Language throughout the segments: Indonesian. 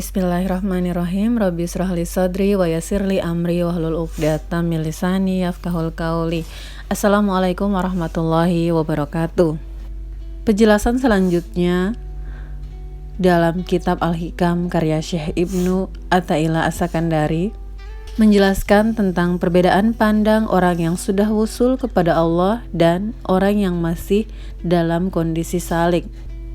Bismillahirrahmanirrahim. Rabbi israhli sadri wa yassirli amri wahlul 'uqdatam min lisani yafqahul qauli. Assalamualaikum warahmatullahi wabarakatuh. Penjelasan selanjutnya dalam kitab Al-Hikam karya Syekh Ibnu Athaillah As-Sakandari menjelaskan tentang perbedaan pandang orang yang sudah wusul kepada Allah dan orang yang masih dalam kondisi salik.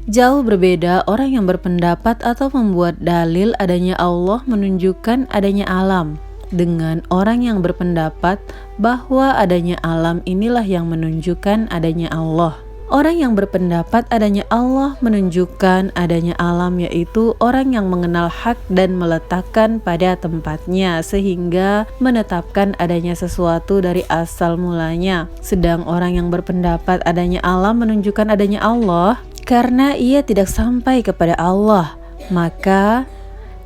Jauh berbeda orang yang berpendapat atau membuat dalil adanya Allah menunjukkan adanya alam, dengan orang yang berpendapat bahwa adanya alam inilah yang menunjukkan adanya Allah. Orang yang berpendapat adanya Allah menunjukkan adanya alam, yaitu orang yang mengenal hak dan meletakkan pada tempatnya sehingga menetapkan adanya sesuatu dari asal mulanya. Sedang orang yang berpendapat adanya alam menunjukkan adanya Allah karena ia tidak sampai kepada Allah. Maka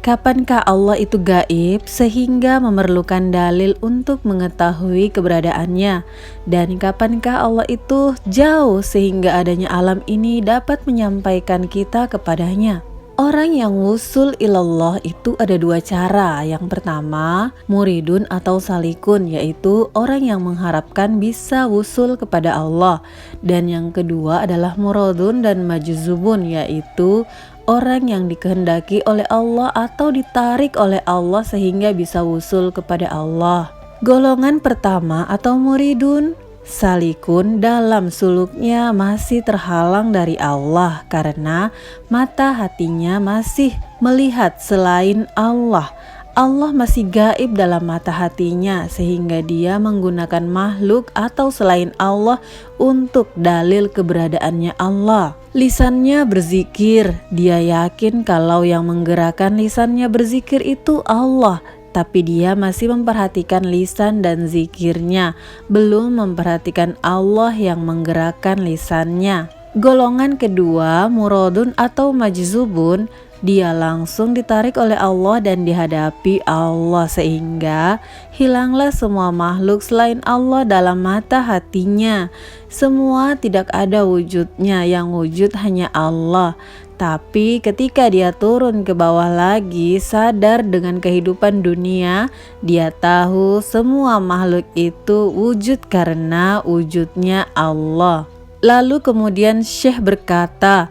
kapankah Allah itu gaib sehingga memerlukan dalil untuk mengetahui keberadaannya? Dan kapankah Allah itu jauh sehingga adanya alam ini dapat menyampaikan kita kepadanya? Orang yang wusul ilallah itu ada dua cara. Yang pertama, muridun atau salikun, yaitu orang yang mengharapkan bisa wusul kepada Allah. Dan yang kedua adalah muradun dan majzubun, yaitu orang yang dikehendaki oleh Allah atau ditarik oleh Allah sehingga bisa wusul kepada Allah. Golongan pertama atau muridun salikun dalam suluknya masih terhalang dari Allah karena mata hatinya masih melihat selain Allah. Allah masih gaib dalam mata hatinya sehingga dia menggunakan makhluk atau selain Allah untuk dalil keberadaannya Allah. Lisannya berzikir, dia yakin kalau yang menggerakkan lisannya berzikir itu Allah. Tapi dia masih memperhatikan lisan dan zikirnya, belum memperhatikan Allah yang menggerakkan lisannya. Golongan kedua, muradun atau majzubun, dia langsung ditarik oleh Allah dan dihadapi Allah sehingga hilanglah semua makhluk selain Allah dalam mata hatinya. Semua tidak ada wujudnya, yang wujud hanya Allah. Tapi ketika dia turun ke bawah lagi, sadar dengan kehidupan dunia, dia tahu semua makhluk itu wujud karena wujudnya Allah. Lalu kemudian Syekh berkata,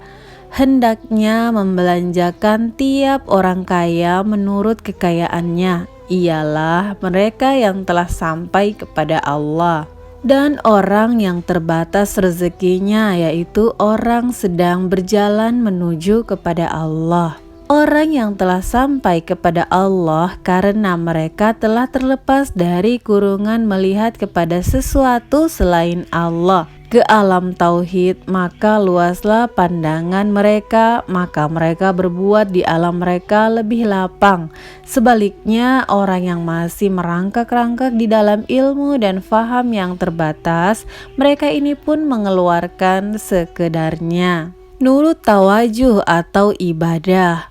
hendaknya membelanjakan tiap orang kaya menurut kekayaannya, ialah mereka yang telah sampai kepada Allah. Dan orang yang terbatas rezekinya, yaitu orang sedang berjalan menuju kepada Allah. Orang yang telah sampai kepada Allah karena mereka telah terlepas dari kurungan melihat kepada sesuatu selain Allah ke alam tauhid, maka luaslah pandangan mereka, maka mereka berbuat di alam mereka lebih lapang. Sebaliknya, orang yang masih merangkak-rangkak di dalam ilmu dan faham yang terbatas, mereka ini pun mengeluarkan sekedarnya. Nurut tawajuh atau ibadah.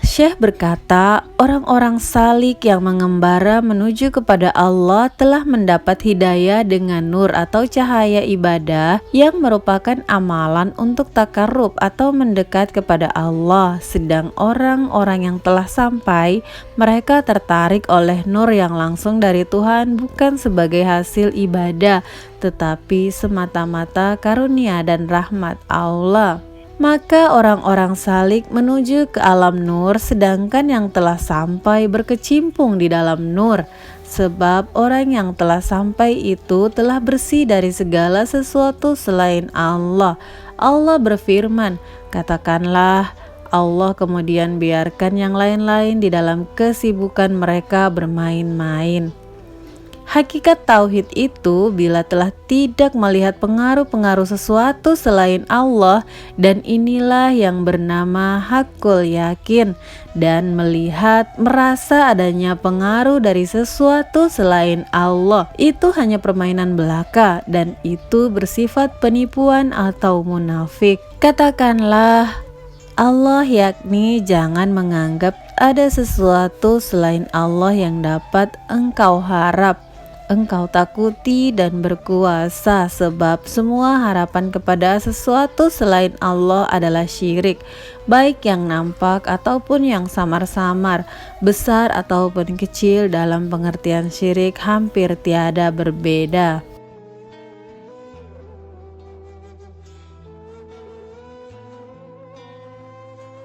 Syekh berkata, orang-orang salik yang mengembara menuju kepada Allah telah mendapat hidayah dengan nur atau cahaya ibadah yang merupakan amalan untuk takarrub atau mendekat kepada Allah. Sedang orang-orang yang telah sampai, mereka tertarik oleh nur yang langsung dari Tuhan bukan sebagai hasil ibadah, tetapi semata-mata karunia dan rahmat Allah. Maka orang-orang salik menuju ke alam nur, sedangkan yang telah sampai berkecimpung di dalam nur. Sebab orang yang telah sampai itu telah bersih dari segala sesuatu selain Allah. Allah berfirman, katakanlah, Allah kemudian biarkan yang lain-lain di dalam kesibukan mereka bermain-main. Hakikat tauhid itu bila telah tidak melihat pengaruh-pengaruh sesuatu selain Allah, dan inilah yang bernama hakul yakin, dan melihat merasa adanya pengaruh dari sesuatu selain Allah, itu hanya permainan belaka dan itu bersifat penipuan atau munafik. Katakanlah, Allah, yakni jangan menganggap ada sesuatu selain Allah yang dapat engkau harap, engkau takuti dan berkuasa, sebab semua harapan kepada sesuatu selain Allah adalah syirik, baik yang nampak ataupun yang samar-samar, besar ataupun kecil. Dalam pengertian syirik hampir tiada berbeda.